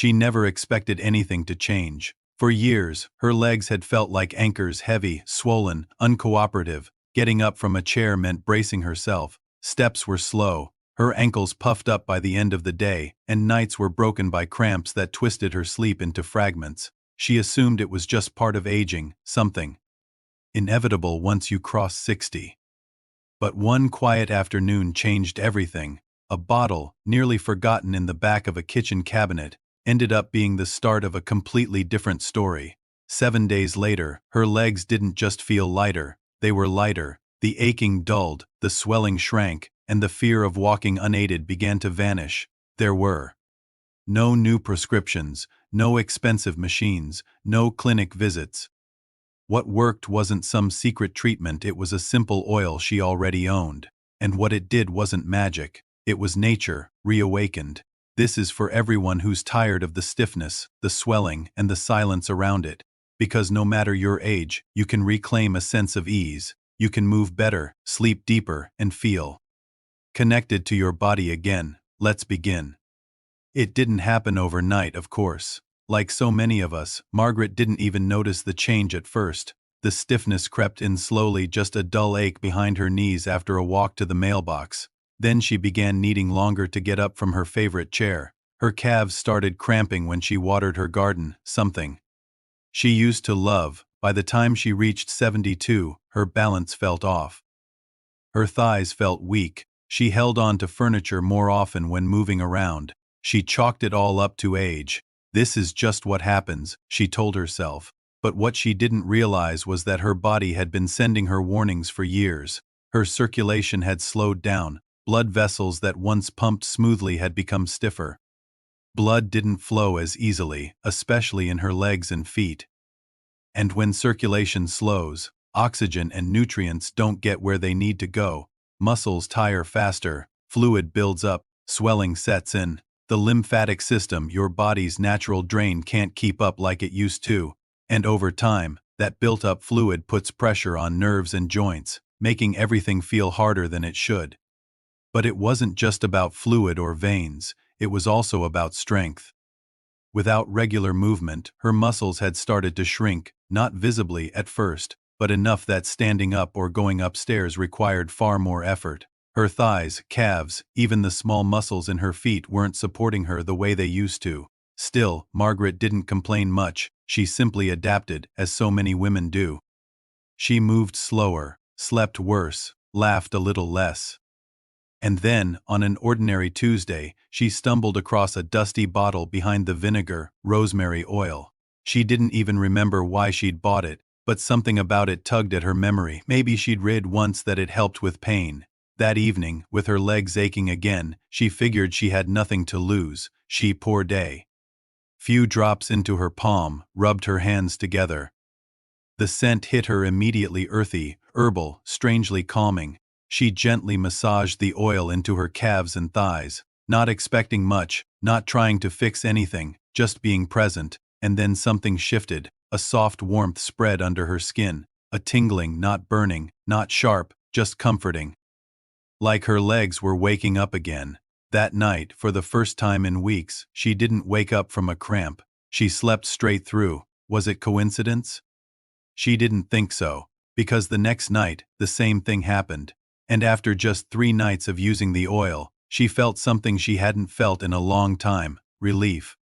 She never expected anything to change. For years, her legs had felt like anchors, heavy, swollen, uncooperative. Getting up from a chair meant bracing herself. Steps were slow, her ankles puffed up by the end of the day, and nights were broken by cramps that twisted her sleep into fragments. She assumed it was just part of aging, something inevitable once you cross 60. But one quiet afternoon changed everything. A bottle, nearly forgotten in the back of a kitchen cabinet, ended up being the start of a completely different story. 7 days later, her legs didn't just feel lighter, they were lighter. The aching dulled, the swelling shrank, and the fear of walking unaided began to vanish. There were no new prescriptions, no expensive machines, no clinic visits. What worked wasn't some secret treatment, it was a simple oil she already owned. And what it did wasn't magic, it was nature, reawakened. This is for everyone who's tired of the stiffness, the swelling, and the silence around it. Because no matter your age, you can reclaim a sense of ease. You can move better, sleep deeper, and feel connected to your body again. Let's begin. It didn't happen overnight, of course. Like so many of us, Margaret didn't even notice the change at first. The stiffness crept in slowly, just a dull ache behind her knees after a walk to the mailbox. Then she began needing longer to get up from her favorite chair. Her calves started cramping when she watered her garden, something she used to love. By the time she reached 72, her balance felt off. Her thighs felt weak. She held on to furniture more often when moving around. She chalked it all up to age. This is just what happens, she told herself. But what she didn't realize was that her body had been sending her warnings for years. Her circulation had slowed down. Blood vessels that once pumped smoothly had become stiffer. Blood didn't flow as easily, especially in her legs and feet. And when circulation slows, oxygen and nutrients don't get where they need to go. Muscles tire faster, fluid builds up, swelling sets in. The lymphatic system, your body's natural drain, can't keep up like it used to. And over time, that built-up fluid puts pressure on nerves and joints, making everything feel harder than it should. But it wasn't just about fluid or veins, it was also about strength. Without regular movement, her muscles had started to shrink, not visibly at first, but enough that standing up or going upstairs required far more effort. Her thighs, calves, even the small muscles in her feet weren't supporting her the way they used to. Still, Margaret didn't complain much, she simply adapted, as so many women do. She moved slower, slept worse, laughed a little less. And then, on an ordinary Tuesday, she stumbled across a dusty bottle behind the vinegar, rosemary oil. She didn't even remember why she'd bought it, but something about it tugged at her memory. Maybe she'd read once that it helped with pain. That evening, with her legs aching again, she figured she had nothing to lose. Poor day. Few drops into her palm, rubbed her hands together. The scent hit her immediately, earthy, herbal, strangely calming. She gently massaged the oil into her calves and thighs, not expecting much, not trying to fix anything, just being present. And then something shifted. A soft warmth spread under her skin, a tingling, not burning, not sharp, just comforting. Like her legs were waking up again. That night, for the first time in weeks, she didn't wake up from a cramp. She slept straight through. Was it coincidence? She didn't think so, because the next night, the same thing happened. And after just 3 nights of using the oil, she felt something she hadn't felt in a long time: relief.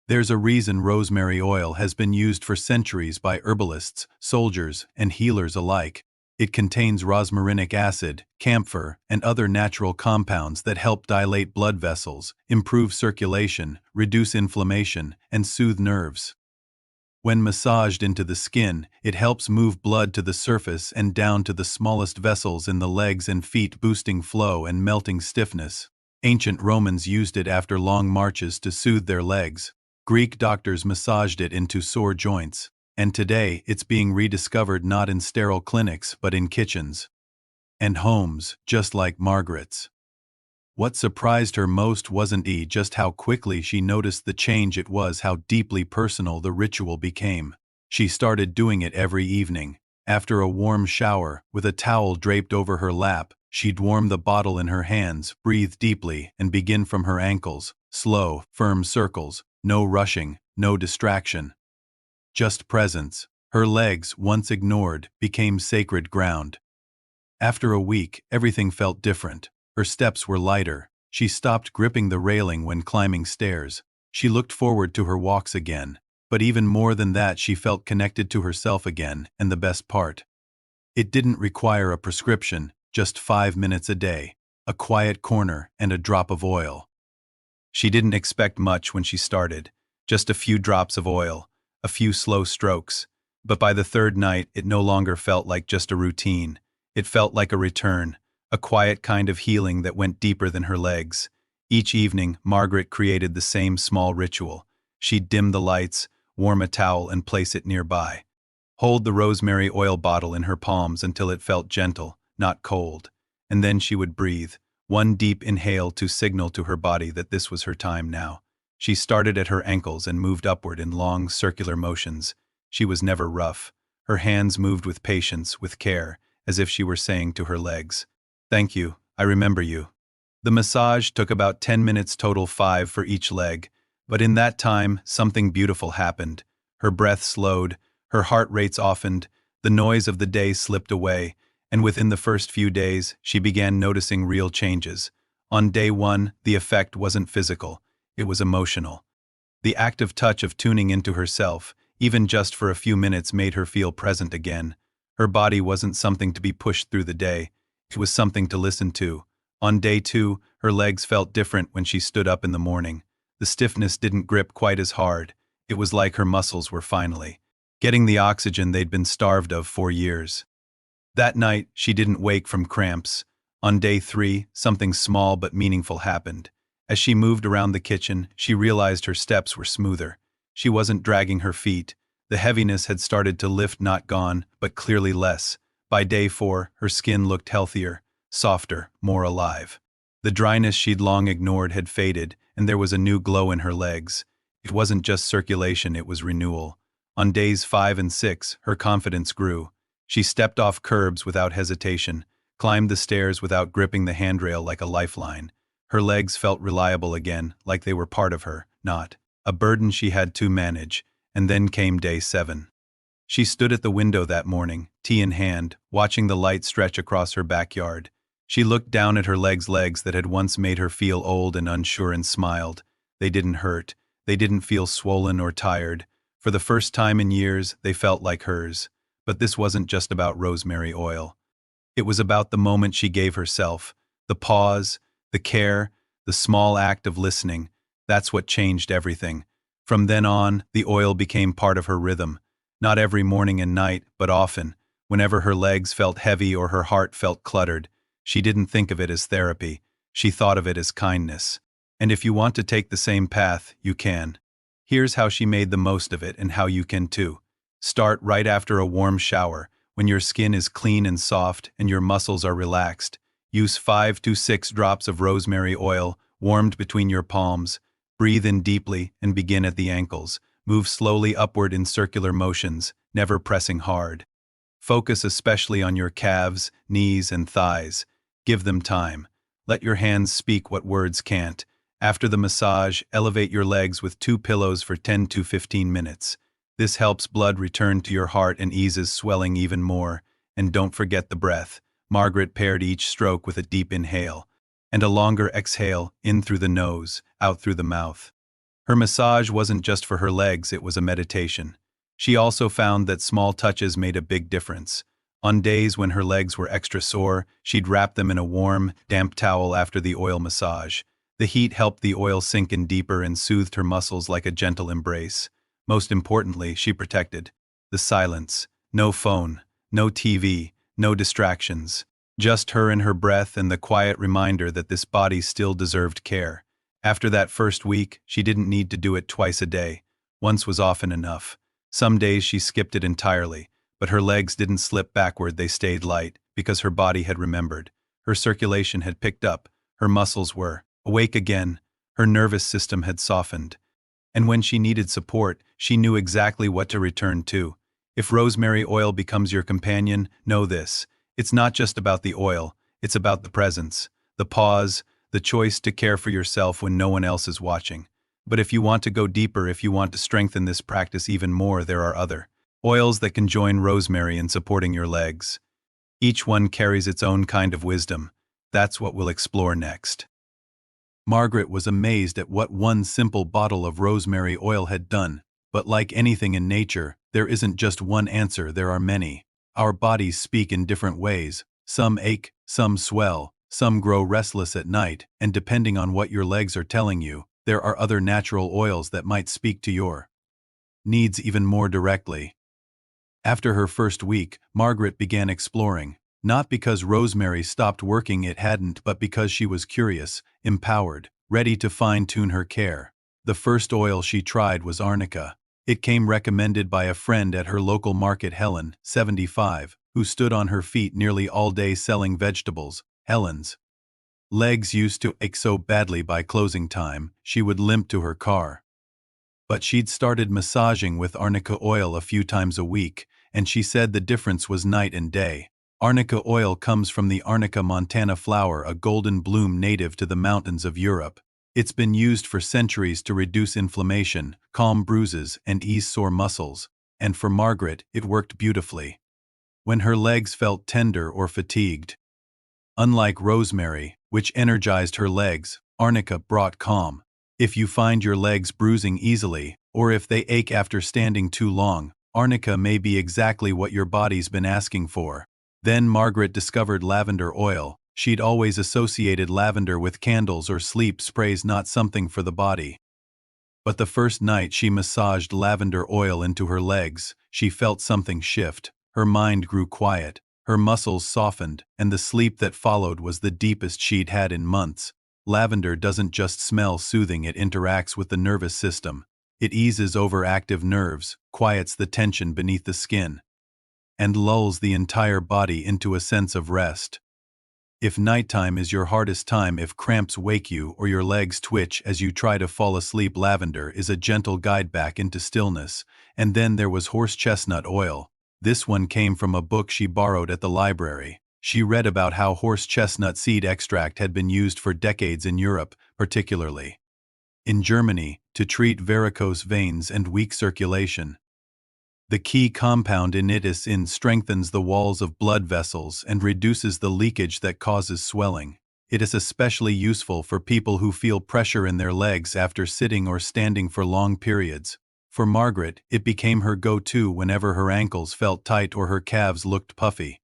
There's a reason rosemary oil has been used for centuries by herbalists, soldiers, and healers alike. It contains rosmarinic acid, camphor, and other natural compounds that help dilate blood vessels, improve circulation, reduce inflammation, and soothe nerves. When massaged into the skin, it helps move blood to the surface and down to the smallest vessels in the legs and feet, boosting flow and melting stiffness. Ancient Romans used it after long marches to soothe their legs. Greek doctors massaged it into sore joints. And today, it's being rediscovered not in sterile clinics but in kitchens and homes, just like Margaret's. What surprised her most wasn't just how quickly she noticed the change, it was how deeply personal the ritual became. She started doing it every evening. After a warm shower, with a towel draped over her lap, she'd warm the bottle in her hands, breathe deeply, and begin from her ankles. Slow, firm circles, No rushing, no distraction. Just presence. Her legs, once ignored, became sacred ground. After a week, everything felt different. Her steps were lighter. She stopped gripping the railing when climbing stairs. She looked forward to her walks again. But even more than that, she felt connected to herself again, and the best part. It didn't require a prescription, just 5 minutes a day, a quiet corner, and a drop of oil. She didn't expect much when she started, just a few drops of oil, a few slow strokes. But by the third night, it no longer felt like just a routine. It felt like a return, a quiet kind of healing that went deeper than her legs. Each evening, Margaret created the same small ritual. She'd dim the lights, warm a towel, and place it nearby. Hold the rosemary oil bottle in her palms until it felt gentle, not cold. And then she would breathe, one deep inhale to signal to her body that this was her time now. She started at her ankles and moved upward in long, circular motions. She was never rough. Her hands moved with patience, with care, as if she were saying to her legs, "Thank you, I remember you." The massage took about 10 minutes total, 5 for each leg. But in that time, something beautiful happened. Her breath slowed, her heart rates softened, the noise of the day slipped away, and within the first few days, she began noticing real changes. On day 1, the effect wasn't physical, it was emotional. The active touch of tuning into herself, even just for a few minutes, made her feel present again. Her body wasn't something to be pushed through the day, it was something to listen to. On day 2, her legs felt different when she stood up in the morning. The stiffness didn't grip quite as hard. It was like her muscles were finally getting the oxygen they'd been starved of for years. That night, she didn't wake from cramps. On day 3, something small but meaningful happened. As she moved around the kitchen, she realized her steps were smoother. She wasn't dragging her feet. The heaviness had started to lift, not gone, but clearly less. By day 4, her skin looked healthier, softer, more alive. The dryness she'd long ignored had faded, and there was a new glow in her legs. It wasn't just circulation, it was renewal. On days 5 and 6, her confidence grew. She stepped off curbs without hesitation, climbed the stairs without gripping the handrail like a lifeline. Her legs felt reliable again, like they were part of her, not a burden she had to manage. And then came day 7. She stood at the window that morning, tea in hand, watching the light stretch across her backyard. She looked down at her legs that had once made her feel old and unsure, and smiled. They didn't hurt. They didn't feel swollen or tired. For the first time in years, they felt like hers. But this wasn't just about rosemary oil. It was about the moment she gave herself. The pause, the care, the small act of listening. That's what changed everything. From then on, the oil became part of her rhythm. Not every morning and night, but often. Whenever her legs felt heavy or her heart felt cluttered, she didn't think of it as therapy. She thought of it as kindness. And if you want to take the same path, you can. Here's how she made the most of it, and how you can too. Start right after a warm shower, when your skin is clean and soft and your muscles are relaxed. Use 5 to 6 drops of rosemary oil, warmed between your palms. Breathe in deeply and begin at the ankles. Move slowly upward in circular motions, never pressing hard. Focus especially on your calves, knees, and thighs. Give them time. Let your hands speak what words can't. After the massage, elevate your legs with 2 pillows for 10 to 15 minutes. This helps blood return to your heart and eases swelling even more. And don't forget the breath. Margaret paired each stroke with a deep inhale and a longer exhale, in through the nose, out through the mouth. Her massage wasn't just for her legs, it was a meditation. She also found that small touches made a big difference. On days when her legs were extra sore, she'd wrap them in a warm, damp towel after the oil massage. The heat helped the oil sink in deeper and soothed her muscles like a gentle embrace. Most importantly, she protected the silence. No phone, no TV, no distractions. Just her and her breath, and the quiet reminder that this body still deserved care. After that first week, she didn't need to do it twice a day. Once was often enough. Some days she skipped it entirely, but her legs didn't slip backward, they stayed light, because her body had remembered. Her circulation had picked up, her muscles were awake again, her nervous system had softened. And when she needed support, she knew exactly what to return to. If rosemary oil becomes your companion, know this. It's not just about the oil, it's about the presence, the pause, the choice to care for yourself when no one else is watching. But if you want to go deeper, if you want to strengthen this practice even more, there are other oils that can join rosemary in supporting your legs. Each one carries its own kind of wisdom. That's what we'll explore next. Margaret was amazed at what one simple bottle of rosemary oil had done. But like anything in nature, there isn't just one answer, there are many. Our bodies speak in different ways. Some ache, some swell, some grow restless at night, and depending on what your legs are telling you, there are other natural oils that might speak to your needs even more directly. After her first week, Margaret began exploring. Not because rosemary stopped working, it hadn't, but because she was curious, empowered, ready to fine-tune her care. The first oil she tried was arnica. It came recommended by a friend at her local market, Helen, 75, who stood on her feet nearly all day selling vegetables. Helen's legs used to ache so badly by closing time, she would limp to her car. But she'd started massaging with arnica oil a few times a week, and she said the difference was night and day. Arnica oil comes from the Arnica montana flower, a golden bloom native to the mountains of Europe. It's been used for centuries to reduce inflammation, calm bruises, and ease sore muscles. And for Margaret, it worked beautifully when her legs felt tender or fatigued. Unlike rosemary, which energized her legs, arnica brought calm. If you find your legs bruising easily, or if they ache after standing too long, arnica may be exactly what your body's been asking for. Then Margaret discovered lavender oil. She'd always associated lavender with candles or sleep sprays, not something for the body. But the first night she massaged lavender oil into her legs, she felt something shift. Her mind grew quiet, her muscles softened, and the sleep that followed was the deepest she'd had in months. Lavender doesn't just smell soothing, it interacts with the nervous system. It eases overactive nerves, quiets the tension beneath the skin, and lulls the entire body into a sense of rest. If nighttime is your hardest time, if cramps wake you or your legs twitch as you try to fall asleep, lavender is a gentle guide back into stillness. And then there was horse chestnut oil. This one came from a book she borrowed at the library. She read about how horse chestnut seed extract had been used for decades in Europe, particularly in Germany, to treat varicose veins and weak circulation. The key compound in it is strengthens the walls of blood vessels and reduces the leakage that causes swelling. It is especially useful for people who feel pressure in their legs after sitting or standing for long periods. For Margaret, it became her go-to whenever her ankles felt tight or her calves looked puffy.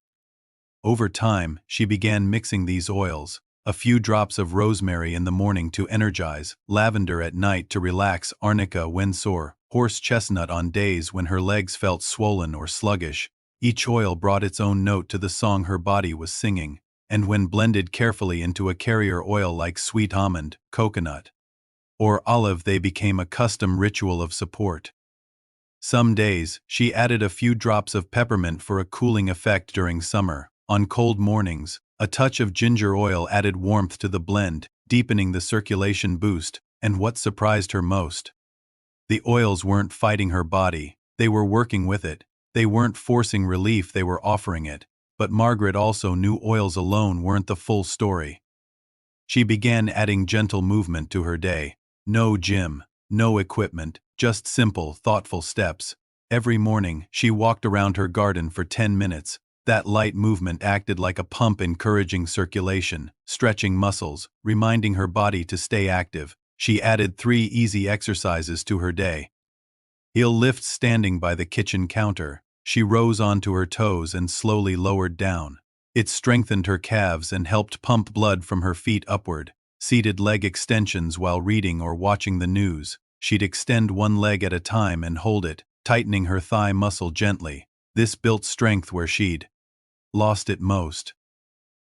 Over time, she began mixing these oils. A few drops of rosemary in the morning to energize, lavender at night to relax, arnica when sore, horse chestnut on days when her legs felt swollen or sluggish. Each oil brought its own note to the song her body was singing, and when blended carefully into a carrier oil like sweet almond, coconut, or olive, they became a custom ritual of support. Some days, she added a few drops of peppermint for a cooling effect during summer. On cold mornings, a touch of ginger oil added warmth to the blend, deepening the circulation boost. And what surprised her most? The oils weren't fighting her body, they were working with it. They weren't forcing relief, they were offering it. But Margaret also knew oils alone weren't the full story. She began adding gentle movement to her day. No gym, no equipment, just simple, thoughtful steps. Every morning, she walked around her garden for 10 minutes. That light movement acted like a pump, encouraging circulation, stretching muscles, reminding her body to stay active. She added 3 easy exercises to her day. Heel lift standing by the kitchen counter. She rose onto her toes and slowly lowered down. It strengthened her calves and helped pump blood from her feet upward. Seated leg extensions while reading or watching the news. She'd extend one leg at a time and hold it, tightening her thigh muscle gently. This built strength where she'd lost it most.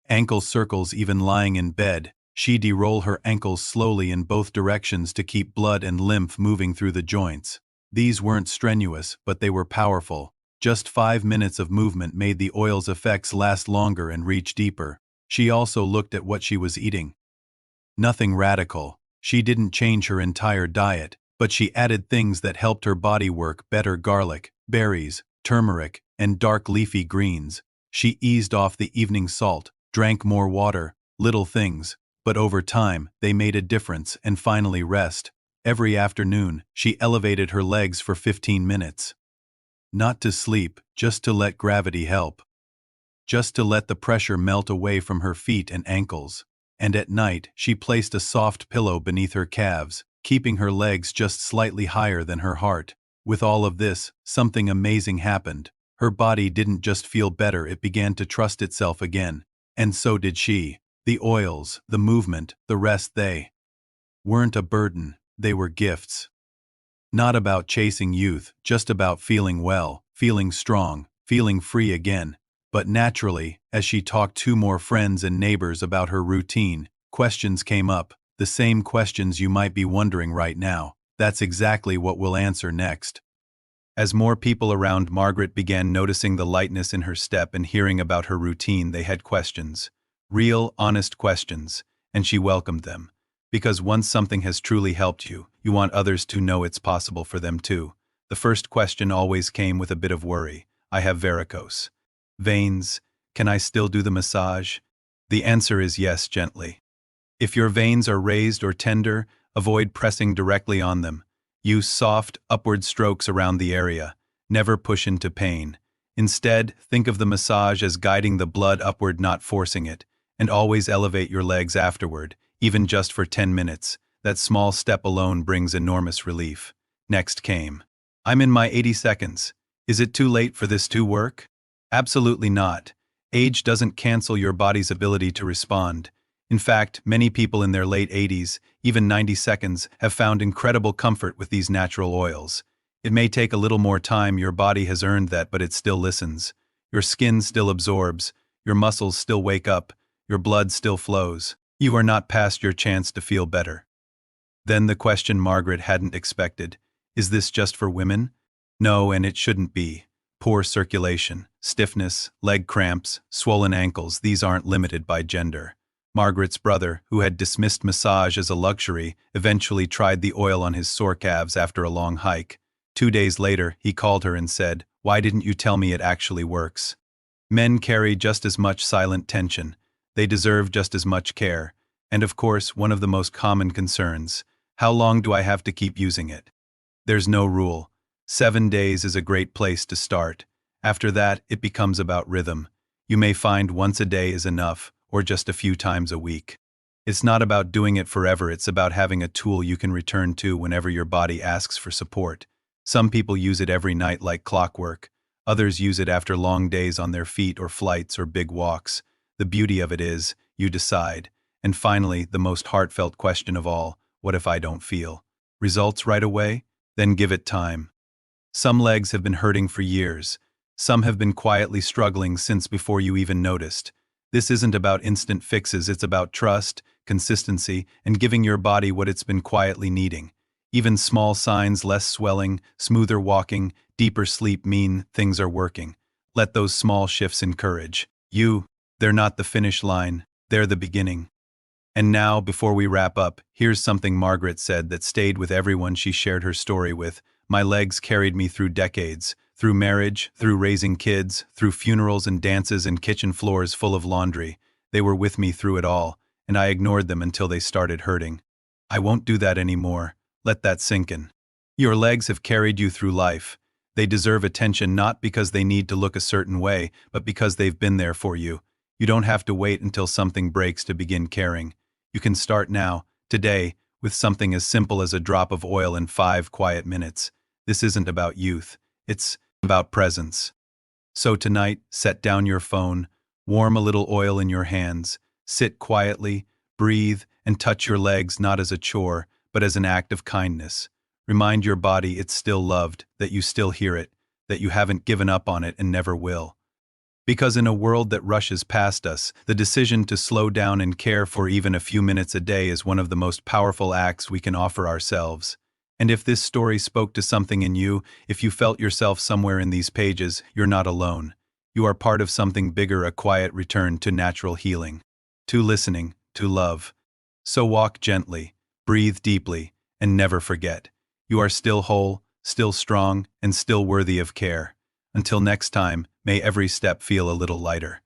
Ankle circles. Even lying in bed, she'd roll her ankles slowly in both directions to keep blood and lymph moving through the joints. These weren't strenuous, but they were powerful. Just 5 minutes of movement made the oil's effects last longer and reach deeper. She also looked at what she was eating. Nothing radical. She didn't change her entire diet, but she added things that helped her body work better: garlic, berries, turmeric, and dark leafy greens. She eased off the evening salt, drank more water, little things, but over time, they made a difference. And finally, rest. Every afternoon, she elevated her legs for 15 minutes. Not to sleep, just to let gravity help. Just to let the pressure melt away from her feet and ankles. And at night, she placed a soft pillow beneath her calves, keeping her legs just slightly higher than her heart. With all of this, something amazing happened. Her body didn't just feel better, it began to trust itself again. And so did she. The oils, the movement, the rest, they weren't a burden, they were gifts. Not about chasing youth, just about feeling well, feeling strong, feeling free again. But naturally, as she talked to more friends and neighbors about her routine, questions came up, the same questions you might be wondering right now. That's exactly what we'll answer next. As more people around Margaret began noticing the lightness in her step and hearing about her routine, they had questions. Real, honest questions, and she welcomed them. Because once something has truly helped you, you want others to know it's possible for them too. The first question always came with a bit of worry. I have varicose veins. Can I still do the massage? The answer is yes, gently. If your veins are raised or tender, avoid pressing directly on them. Use soft, upward strokes around the area. Never push into pain. Instead, think of the massage as guiding the blood upward, not forcing it. And always elevate your legs afterward, even just for 10 minutes. That small step alone brings enormous relief. Next came, I'm in my 80 seconds. Is it too late for this to work? Absolutely not. Age doesn't cancel your body's ability to respond. In fact, many people in their late 80s, even 90 seconds, have found incredible comfort with these natural oils. It may take a little more time, your body has earned that, but it still listens. Your skin still absorbs, your muscles still wake up, your blood still flows. You are not past your chance to feel better. Then the question Margaret hadn't expected. Is this just for women? No, and it shouldn't be. Poor circulation, stiffness, leg cramps, swollen ankles, these aren't limited by gender. Margaret's brother, who had dismissed massage as a luxury, eventually tried the oil on his sore calves after a long hike. 2 days later, he called her and said, "Why didn't you tell me it actually works?" Men carry just as much silent tension. They deserve just as much care. And of course, one of the most common concerns, how long do I have to keep using it? There's no rule. 7 days is a great place to start. After that, it becomes about rhythm. You may find once a day is enough, or just a few times a week. It's not about doing it forever, it's about having a tool you can return to whenever your body asks for support. Some people use it every night like clockwork. Others use it after long days on their feet or flights or big walks. The beauty of it is, you decide. And finally, the most heartfelt question of all, what if I don't feel results right away? Then give it time. Some legs have been hurting for years. Some have been quietly struggling since before you even noticed. This isn't about instant fixes, it's about trust, consistency, and giving your body what it's been quietly needing. Even small signs, less swelling, smoother walking, deeper sleep mean things are working. Let those small shifts encourage you. They're not the finish line, they're the beginning. And now, before we wrap up, here's something Margaret said that stayed with everyone she shared her story with. My legs carried me through decades, through marriage, through raising kids, through funerals and dances and kitchen floors full of laundry. They were with me through it all, and I ignored them until they started hurting. I won't do that anymore. Let that sink in. Your legs have carried you through life. They deserve attention not because they need to look a certain way, but because they've been there for you. You don't have to wait until something breaks to begin caring. You can start now, today, with something as simple as a drop of oil in 5 quiet minutes. This isn't about youth. It's about presence. So tonight, set down your phone, warm a little oil in your hands, sit quietly, breathe, and touch your legs not as a chore, but as an act of kindness. Remind your body it's still loved, that you still hear it, that you haven't given up on it and never will. Because in a world that rushes past us, the decision to slow down and care for even a few minutes a day is one of the most powerful acts we can offer ourselves. And if this story spoke to something in you, if you felt yourself somewhere in these pages, you're not alone. You are part of something bigger, a quiet return to natural healing, to listening, to love. So walk gently, breathe deeply, and never forget. You are still whole, still strong, and still worthy of care. Until next time, may every step feel a little lighter.